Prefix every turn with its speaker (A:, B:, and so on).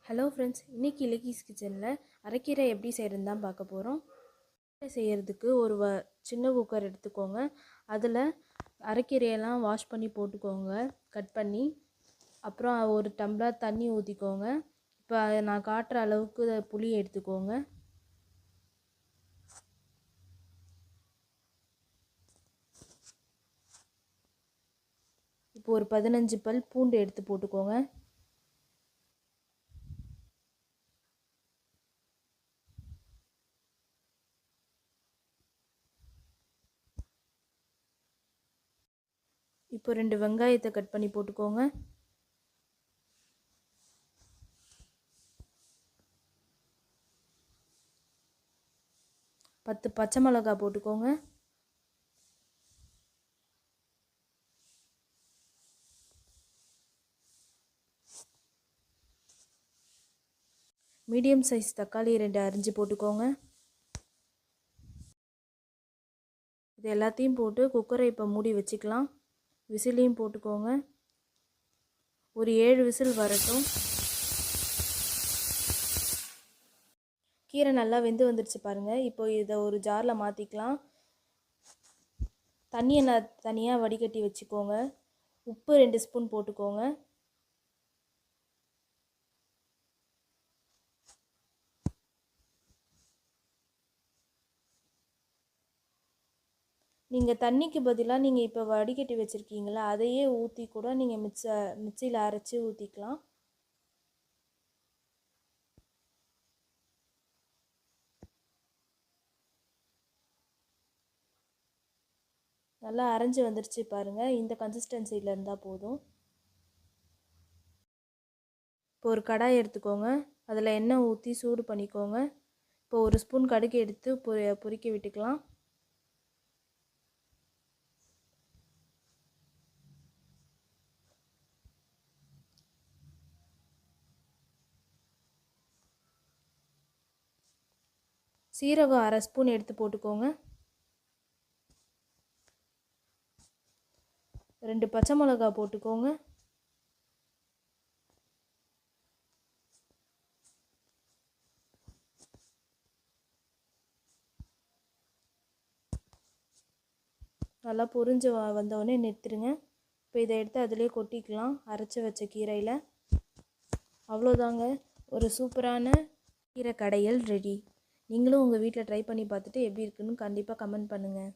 A: Hello friends, இன்றைக்கி இலக்கிஸ் கிச்சனில் அரைக்கீரை எப்படி செய்கிறதுன்னு தான் பார்க்க போகிறோம். செய்கிறதுக்கு ஒரு சின்ன குக்கர் எடுத்துக்கோங்க. அதில் அரைக்கீரையெல்லாம் வாஷ் பண்ணி போட்டுக்கோங்க, கட் பண்ணி. அப்புறம் ஒரு டம்ளர் தண்ணி ஊற்றிக்கோங்க. இப்போ நான் காட்டுற அளவுக்கு புளி எடுத்துக்கோங்க. இப்போ ஒரு 15 பல் பூண்டு எடுத்து போட்டுக்கோங்க. இப்போ 2 வெங்காயத்தை கட் பண்ணி போட்டுக்கோங்க. பத்து பச்சை மிளகாய் போட்டுக்கோங்க. மீடியம் சைஸ் தக்காளி 2 அரிஞ்சு போட்டுக்கோங்க. இது எல்லாத்தையும் போட்டு குக்கரை இப்போ மூடி வச்சுக்கலாம். விசிலையும் போட்டுக்கோங்க. ஒரு 7 விசில் வரட்டும். கீரை நல்லா வெந்து வந்துடுச்சு பாருங்கள். இப்போ இதை ஒரு ஜாரில் மாற்றிக்கலாம். தண்ணியை தனியாக வடிகட்டி வச்சுக்கோங்க. உப்பு 2 ஸ்பூன் போட்டுக்கோங்க. நீங்கள் தண்ணிக்கு பதிலாக நீங்கள் இப்போ வடிகட்டி வச்சுருக்கீங்களா, அதையே ஊற்றி கூட நீங்கள் மிக்சியில் அரைச்சி ஊற்றிக்கலாம். நல்லா அரைஞ்சி வந்துடுச்சு பாருங்கள். இந்த கன்சிஸ்டன்சியில் இருந்தால் போதும். இப்போ ஒரு கடாய் எடுத்துக்கோங்க. அதில் எண்ணெய் ஊற்றி சூடு பண்ணிக்கோங்க. இப்போ ஒரு ஸ்பூன் கடுகு எடுத்து பொரிக்க விட்டுக்கலாம். சீரகம் 1/2 ஸ்பூன் எடுத்து போட்டுக்கோங்க. 2 பச்சை மிளகாய் போட்டுக்கோங்க. நல்லா பொரிஞ்சு வந்தோடனே நிறுத்திடுங்க. இப்போ இதை எடுத்து அதிலே கொட்டிக்கலாம், அரைச்சி வச்ச கீரையில். அவ்வளோதாங்க, ஒரு சூப்பரான கீரை கடையல் ரெடி. நீங்களும் உங்கள் வீட்டில் ட்ரை பண்ணி பார்த்துட்டு எப்படி இருக்குன்னு கண்டிப்பாக கமெண்ட் பண்ணுங்கள்.